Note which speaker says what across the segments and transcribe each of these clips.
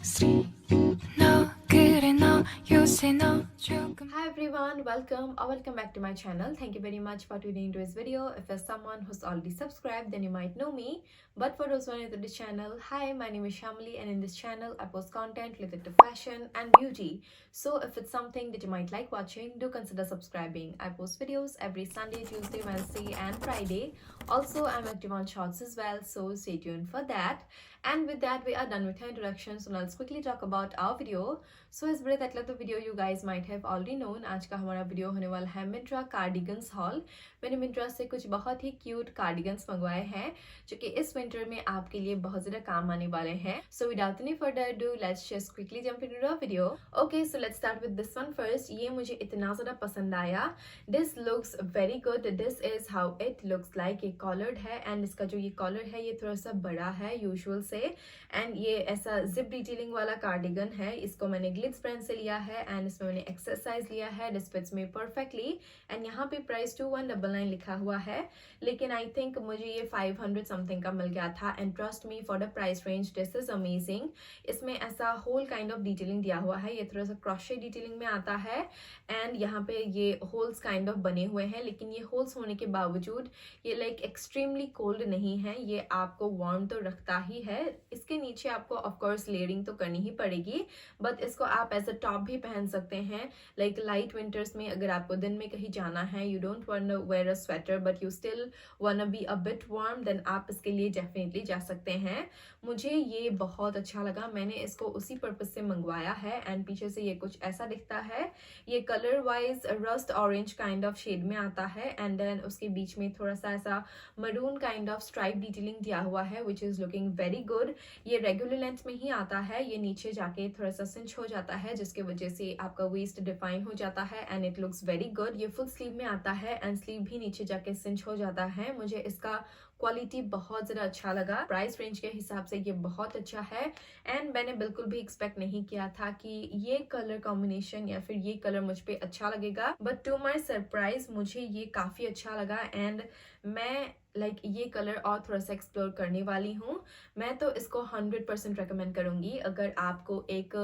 Speaker 1: No, 그래 너 요새 너 조금
Speaker 2: Hi everyone, welcome back to my channel. Thank you very much for tuning into this video. If you're someone who's already subscribed, then you might know me. But for those who are new to this channel, hi, my name is Shyamali, and in this channel I post content related to fashion and beauty. So if it's something that you might like watching, do consider subscribing. I post videos every Sunday, Tuesday, Wednesday and Friday. Also, I'm active on shorts as well, so stay tuned for that. And with that, we are done with our introduction, so now let's quickly talk about our video. So इस बड़े title of the video you guys might have already known, आज का हमारा video होने वाला है Myntra cardigans hall. मैंने मिंत्रा से कुछ बहुत ही क्यूट कार्डिगन्स मंगवाए हैं जो कि इस विंटर में आपके लिए बहुत ज्यादा काम आने वाले हैं। So without any further do let's just quickly jump into the video. Okay, so let's start with this one first. ये मुझे इतना ज्यादा पसंद आया। This looks very good. This is how it looks like. ये कॉलर्ड है and इसका जो ये कॉलर है ये थोड़ा सा बड़ा है यूजुअल से, एंड ये ऐसा जिप डिटेलिंग वाला कार्डिगन है। इसको मैंने ग्लिट्स ब्रांड से लिया है एंड इसमें मैंने एक्सरसाइज लिया है। This fits me perfectly and यहाँ पे प्राइस 2199 लिखा हुआ है, लेकिन आई थिंक मुझे ये 500 समथिंग का मिल गया था। And trust me for the price range this is amazing. इसमें ऐसा होल काइंड ऑफ डिटेलिंग दिया हुआ है। ये थोड़ा सा क्रोशे डिटेलिंग में आता है एंड यहाँ पे ये होल्स काइंड ऑफ बने हुए हैं, लेकिन ये होल्स होने के बावजूद ये लाइक एक्सट्रीमली कोल्ड नहीं है। ये आपको वार्म तो रखता ही है। इसके नीचे आपको ऑफकोर्स लेयरिंग तो करनी ही पड़ेगी, बट इसको आप एज अ टॉप भी पहन सकते हैं। लाइक लाइट विंटर्स में अगर आपको दिन में कहीं जाना है, you don't want to wear a sweater but you still want to be a bit warm, then आप इसके लिए डेफिनेटली जा सकते हैं। मुझे ये बहुत अच्छा लगा। मैंने इसको उसी पर्पज से मंगवाया है एंड पीछे से ये कुछ ऐसा दिखता है। ये colour wise rust orange kind of shade में आता है एंड देन उसके बीच में थोड़ा सा ऐसा maroon kind of stripe detailing दिया हुआ है which is looking very good. ये रेगुलर लेंथ में ही आता है। ये नीचे जाके थोड़ा सा सिंच हो जाता है जिसके वजह से आपका वेस्ट डिफाइन हो जाता है and it looks very good. ये फुल स्लीव में आता है एंड स्लीव भी नीचे जाके सिंच हो जाता है। मुझे इसका क्वालिटी बहुत ज़्यादा अच्छा लगा। प्राइस रेंज के हिसाब से ये बहुत अच्छा है एंड मैंने बिल्कुल भी एक्सपेक्ट नहीं किया था कि ये कलर कॉम्बिनेशन या फिर ये कलर मुझ पे अच्छा लगेगा, बट टू माई सरप्राइज मुझे ये काफ़ी अच्छा लगा एंड मैं ये कलर और थोड़ा सा एक्सप्लोर करने वाली हूँ। मैं तो इसको 100% रेकमेंड करूँगी। अगर आपको एक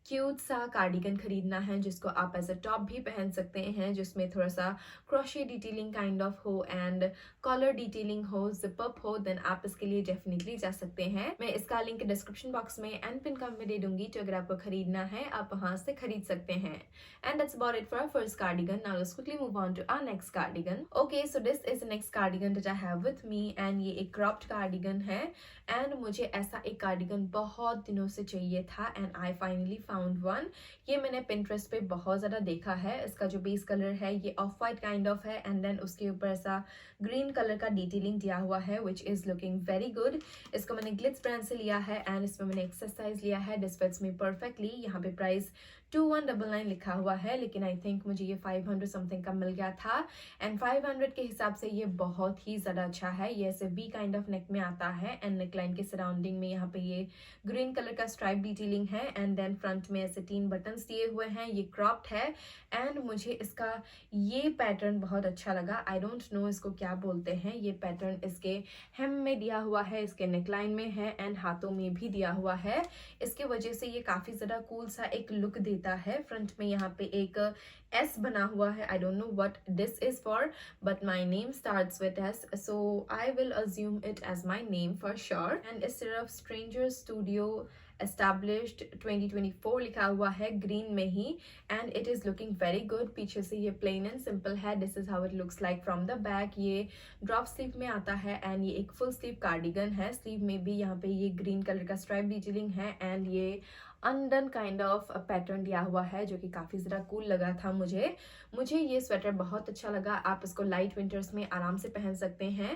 Speaker 2: क्यूट सा कार्डिगन खरीदना है जिसको आप एज अ टॉप भी पहन सकते हैं, जिसमें थोड़ा सा क्रोशे डिटेलिंग काइंड ऑफ हो एंड कॉलर डिटेलिंग हो, जिप अप हो, देन आप इसके लिए डेफिनेटली जा सकते हैं। मैं इसका लिंक डिस्क्रिप्शन बॉक्स में एंड पिन कमेंट में दे दूंगी, तो अगर आपको खरीदना है आप वहां से खरीद सकते हैं। And that's about it for our first cardigan. Now let's quickly move on to our next cardigan. Okay, so this is the next cardigan that I have with me and ये एक क्रॉप्ड कार्डिगन है and मुझे ऐसा एक cardigan बहुत दिनों से चाहिए था and I finally found one. ये मैंने पिंटरेस्ट पे बहुत ज़्यादा देखा है। इसका जो बेस कलर है ये ऑफ वाइट काइंड ऑफ है एंड देन उसके ऊपर ऐसा ग्रीन कलर का डिटेलिंग दिया हुआ है which is looking very good. इसको मैंने ग्लिट्स ब्रांड से लिया है एंड इसमें मैंने एक्सरसाइज लिया है। This fits me perfectly. यहाँ पे प्राइस 2199 लिखा हुआ है, लेकिन आई थिंक मुझे ये 500 समथिंग का मिल गया था एंड 500 के हिसाब से ये बहुत ही ज़्यादा अच्छा है। ये ऐसे वी काइंड ऑफ नेक में आता है एंड नेकलाइन के सराउंडिंग में यहाँ पे ये ग्रीन कलर का स्ट्राइप डिटेलिंग है एंड देन फ्रंट में ऐसे 3 बटन्स दिए हुए हैं। ये क्रॉप्ड है एंड मुझे इसका ये पैटर्न बहुत अच्छा लगा। आई डोंट नो इसको क्या बोलते हैं। ये पैटर्न इसके हेम में दिया हुआ है, इसके नेकलाइन में है एंड हाथों में भी दिया हुआ है। इसके वजह से ये काफ़ी ज़्यादा कूल सा एक लुक देता है। फ्रंट में यहाँ पे एक एस बना हुआ है। I don't know what this is for but my name starts with S, so I will assume it as my name for sure. And इस तरफ स्ट्रेंजर स्टूडियो एस्टैब्लिश्ड 2024 लिखा हुआ है ग्रीन में ही and it is looking very good. पीछे से ये प्लेन एंड सिंपल है। This is how it looks like from the back. ये ड्रॉप स्लीव में आता है एंड ये एक फुल स्लीव कार्डिगन है। स्लीव में भी यहाँ पे ये ग्रीन कलर का स्ट्राइप डिटेलिंग है एंड ये अनडन काइंड ऑफ पैटर्न दिया हुआ है जो कि काफ़ी ज़्यादा कूल लगा था मुझे ये स्वेटर बहुत अच्छा लगा। आप इसको लाइट विंटर्स में आराम से पहन सकते हैं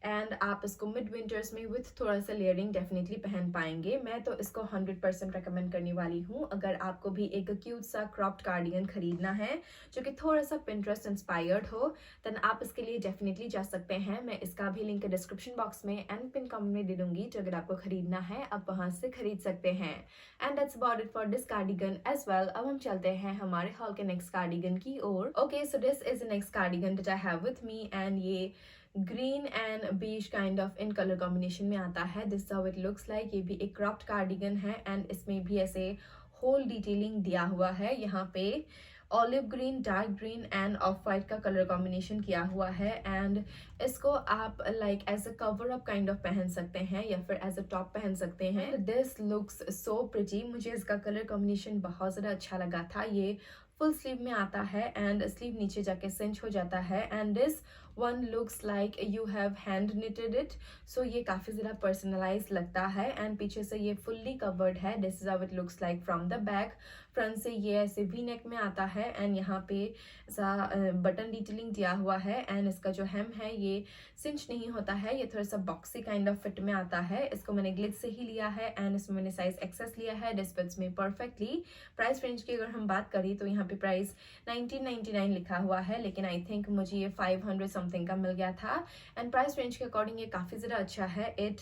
Speaker 2: एंड आप इसको मिड विंटर्स में विथ थोड़ा सा लेयरिंग डेफिनेटली पहन पाएंगे। मैं तो इसको 100% रेकमेंड करने वाली हूँ। अगर आपको भी एक क्यूट सा क्रॉप्ड कार्डिगन खरीदना है जो कि थोड़ा सा पिंटरेस्ट इंस्पायर्ड हो, देन आप इसके लिए डेफिनेटली जा सकते हैं। मैं इसका भी लिंक डिस्क्रिप्शन बॉक्स में एंड पिन कमेंट में दे दूंगी, तो अगर आपको खरीदना है आप वहाँ से खरीद सकते हैं। And that's about it for this cardigan as well. अब हम चलते हैं हमारे हॉल के नेक्स्ट कार्डिगन की ओर। Okay, so this is the next cardigan that I have with me and ये green and beige kind of in colour combination में आता है। This how it looks like. ये भी एक क्रॉप्ड कार्डिगन है एंड इसमें भी ऐसे होल डिटेलिंग दिया हुआ है। यहाँ पे olive green, dark green and off white का कलर कॉम्बिनेशन किया हुआ है एंड इसको आप like as a cover up kind of पहन सकते हैं या फिर एज अ टॉप पहन सकते हैं। This looks so pretty. मुझे इसका कलर कॉम्बिनेशन बहुत ज़्यादा अच्छा लगा था। ये फुल स्लीव में आता है एंड स्लीव नीचे जाके सिंच हो जाता है and this one looks like you have hand knitted it. So ये काफ़ी ज़्यादा पर्सनलाइज लगता है एंड पीछे से ये फुल्ली कवर्ड है। This is how it looks like from the back. Front से ये ऐसे वी नेक में आता है एंड यहाँ पे ऐसा बटन डिटेलिंग दिया हुआ है एंड इसका जो हेम है ये सिंच नहीं होता है, ये थोड़ा सा बॉक्सी काइंड ऑफ फिट में आता है। इसको मैंने ग्लिच से ही लिया है एंड इसमें मैंने साइज एक्सेस लिया है। दिस फिट्स में परफेक्टली। प्राइस रेंज की अगर हम बात करें तो यहाँ पे प्राइस 1999 लिखा हुआ है, लेकिन आई थिंक मुझे ये 500 समथिंग का मिल गया था एंड प्राइस रेंज के अकॉर्डिंग ये काफ़ी ज़्यादा अच्छा है। It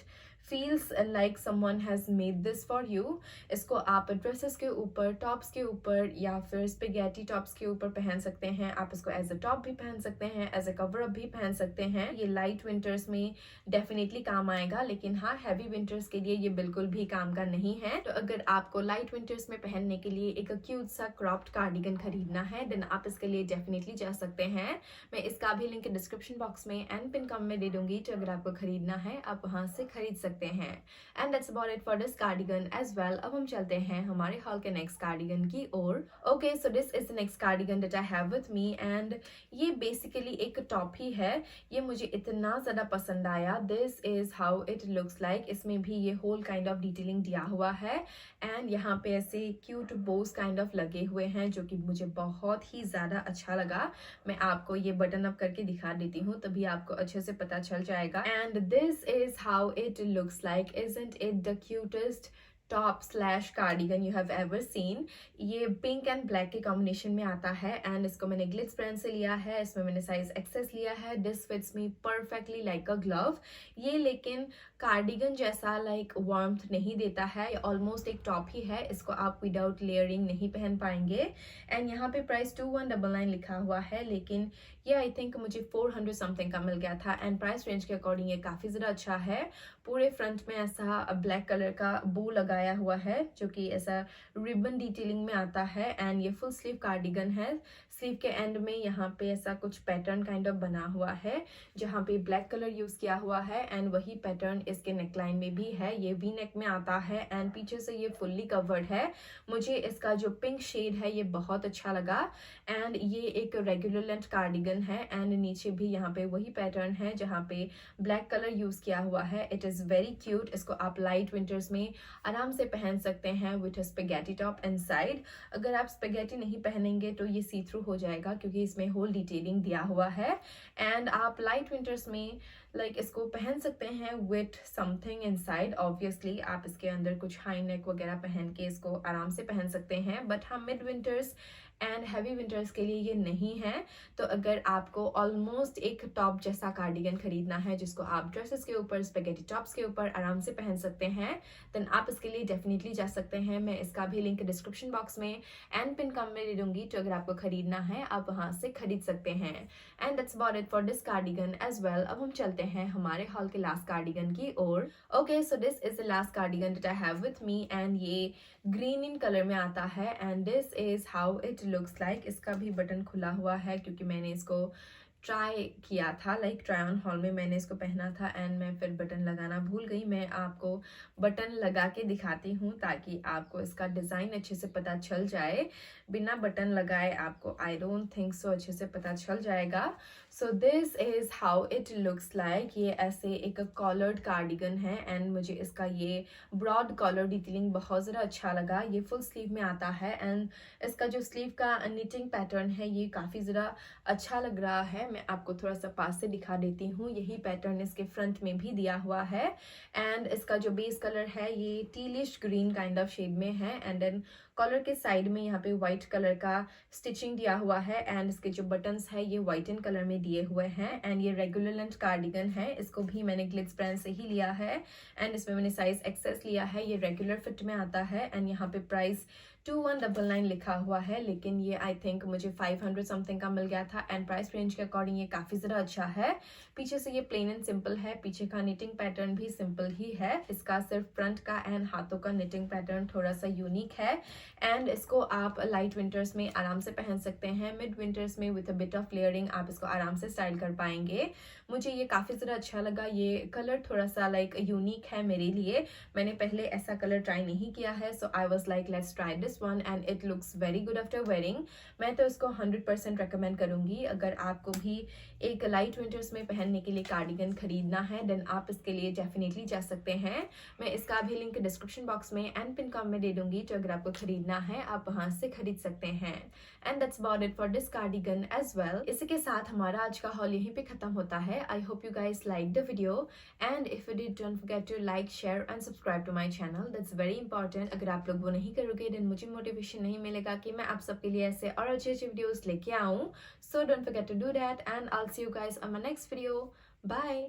Speaker 2: feels like someone has made this for you। इसको आप ड्रेसेस के ऊपर, टॉप्स के ऊपर या फिर स्पेगेटी टॉप्स के ऊपर पहन सकते हैं। आप इसको एज अ टॉप भी पहन सकते हैं, एज अ कवर अप भी पहन सकते हैं। ये लाइट विंटर्स में डेफिनेटली काम आएगा, लेकिन हाँ हैवी विंटर्स के लिए ये बिल्कुल भी काम का नहीं है। तो अगर आपको लाइट विंटर्स में पहनने के लिए एक क्यूट सा क्रॉप्ड कार्डिगन खरीदना है देन आप इसके लिए डेफिनेटली जा सकते हैं। मैं इसका भी लिंक डिस्क्रिप्शन बॉक्स में एंड पिन कमेंट में दे दूंगी, तो अगर आपको खरीदना है आप वहां से खरीद सकते हैं। And that's about it for this cardigan as well. अब हम चलते हैं हमारे हॉल के नेक्स्ट कार्डिगन की ओर। Okay, so this is the next cardigan that I have with me and ये बेसिकली एक टॉप ही है। ये मुझे इतना ज्यादा पसंद आया। This is how it looks like. इसमें भी ये होल काइंड ऑफ डिटेलिंग दिया हुआ है एंड यहाँ पे ऐसे क्यूट बोस काइंड ऑफ लगे हुए हैं जो कि मुझे बहुत ही ज्यादा अच्छा लगा। मैं आपको ये बटन अप करके दिखा देती हूँ तभी आपको अच्छे से पता चल जाएगा। And this is how it looks like. Isn't it the cutest top slash cardigan you have ever seen. ये पिंक एंड ब्लैक के कॉम्बिनेशन में आता है एंड इसको मैंने ग्लिट्स ब्रांड से लिया है। इसमें मैंने साइज एक्सेस लिया है। This fits me perfectly like a glove. ये लेकिन कार्डिगन जैसा लाइक वार्मथ नहीं देता है, ऑलमोस्ट एक टॉप ही है। इसको आप विदाउट लेयरिंग नहीं पहन पाएंगे एंड यहाँ पे प्राइस 2199 लिखा हुआ है, लेकिन ये आई थिंक मुझे 400 समथिंग का मिल गया था एंड प्राइस रेंज के अकॉर्डिंग ये काफ़ी ज़्यादा अच्छा है। पूरे फ्रंट में ऐसा ब्लैक कलर का बो लगाया हुआ है जो कि ऐसा रिबन डिटेलिंग में आता है एंड ये फुल स्लीव कार्डिगन है। स्लीव के एंड में यहाँ पे ऐसा कुछ पैटर्न काइंड ऑफ बना हुआ है जहाँ पे ब्लैक कलर यूज किया हुआ है एंड वही पैटर्न इसके नेकलाइन में भी है। ये वी नेक में आता है एंड पीछे से ये फुल्ली कवर्ड है। मुझे इसका जो पिंक शेड है ये बहुत अच्छा लगा एंड ये एक रेगुलर लेंथ कार्डिगन है एंड नीचे भी यहाँ पे वही पैटर्न है जहाँ पे ब्लैक कलर यूज किया हुआ है। It is very cute. इसको आप लाइट विंटर्स में आराम से पहन सकते हैं विथ स्पेगेटी टॉप इनसाइड। अगर आप स्पेगेटी नहीं पहनेंगे तो ये सी थ्रू हो जाएगा क्योंकि इसमें होल डिटेलिंग दिया हुआ है एंड आप लाइट विंटर्स में लाइक इसको पहन सकते हैं विथ समथिंग इनसाइड। ऑब्वियसली आप इसके अंदर कुछ हाई नेक वगैरह पहन के इसको आराम से पहन सकते हैं, बट हाँ mid winters and heavy winters के लिए ये नहीं है। तो अगर आपको ऑलमोस्ट एक टॉप जैसा कार्डिगन खरीदना है जिसको आप ड्रेसेस के ऊपर, स्पेगेटी टॉप्स के ऊपर आराम से पहन सकते हैं देन आप इसके लिए डेफिनेटली जा सकते हैं। मैं इसका भी लिंक डिस्क्रिप्शन बॉक्स में एंड पिन कमेंट में दे दूंगी, तो अगर आपको खरीदना है आप वहां से खरीद सकते हैं। And that's about it for this cardigan as well. अब हम चलते हैं हमारे हॉल के लास्ट कार्डिगन की ओर। Okay, so this is the last cardigan that I have with me and ये ग्रीन इन कलर में आता है and this is how it looks like. इसका भी बटन खुला हुआ है क्योंकि मैंने इसको ट्राई किया था, लाइक ट्राई ऑन हॉल में मैंने इसको पहना था एंड मैं फिर बटन लगाना भूल गई। मैं आपको बटन लगा के दिखाती हूँ ताकि आपको इसका डिज़ाइन अच्छे से पता चल जाए। बिना बटन लगाए आपको आई डोंट थिंक सो अच्छे से पता चल जाएगा। सो this is how it looks like. ये ऐसे एक कॉलर्ड कार्डिगन है एंड मुझे इसका ये ब्रॉड कॉलर डिटेलिंग बहुत ज़्यादा अच्छा लगा। ये फुल स्लीव में आता है एंड इसका जो स्लीव का निटिंग पैटर्न है ये काफ़ी ज़्यादा अच्छा लग रहा है। मैं आपको थोड़ा सा पास से दिखा देती हूँ। यही पैटर्न इसके फ्रंट में भी दिया हुआ है एंड इसका जो बेस कलर है ये टीलिश ग्रीन काइंड ऑफ शेड में है एंड देन कॉलर के साइड में यहाँ पे व्हाइट कलर का स्टिचिंग दिया हुआ है एंड इसके जो बटन्स है ये व्हाइट इन कलर में दिए हुए हैं एंड ये रेगुलर लेंथ कार्डिगन है। इसको भी मैंने ग्लिट्स ब्रांड से ही लिया है एंड इसमें मैंने साइज एक्सेस लिया है। ये रेगुलर फिट में आता है एंड यहाँ पे प्राइस 2199 लिखा हुआ है, लेकिन ये आई थिंक मुझे 500 समथिंग का मिल गया था एंड प्राइस रेंज के अकॉर्डिंग ये काफ़ी ज़्यादा अच्छा है। पीछे से ये प्लेन एंड सिंपल है, पीछे का निटिंग पैटर्न भी सिंपल ही है। इसका सिर्फ फ्रंट का एंड हाथों का निटिंग पैटर्न थोड़ा सा यूनिक है एंड इसको आप लाइट विंटर्स में आराम से पहन सकते हैं। मिड विंटर्स में with a bit of layering आप इसको आराम से स्टाइल कर पाएंगे। मुझे ये काफ़ी ज़्यादा अच्छा लगा। ये कलर थोड़ा सा लाइक यूनिक है मेरे लिए, मैंने पहले ऐसा कलर ट्राई नहीं किया है, so I was like let's try this one and it looks very good after wearing. मैं तो इसको 100% रिकमेंड करूंगी। अगर आपको भी एक लाइट विंटर्स में पहनने के लिए कार्डिगन खरीदना है देन आप इसके लिए डेफिनेटली जा सकते हैं। मैं इसका भी लिंक डिस्क्रिप्शन बॉक्स में एंड पिन कॉम में दे दूंगी, तो अगर आपको खरीदना है आप वहां से खरीद सकते हैं। And that's about it for this cardigan as well. इसी के साथ हमारा आज का हॉल यहीं पे खत्म होता है। I hope you guys like the video and if you did don't forget to like, share and subscribe to my channel, that's very important. अगर आप लोग वो नहीं करोगे देन मुझे मोटिवेशन नहीं मिलेगा कि मैं आप सबके लिए ऐसे और अच्छे अच्छे वीडियोस लेके आऊं। So don't forget to do that and I will see you guys on my next video. Bye.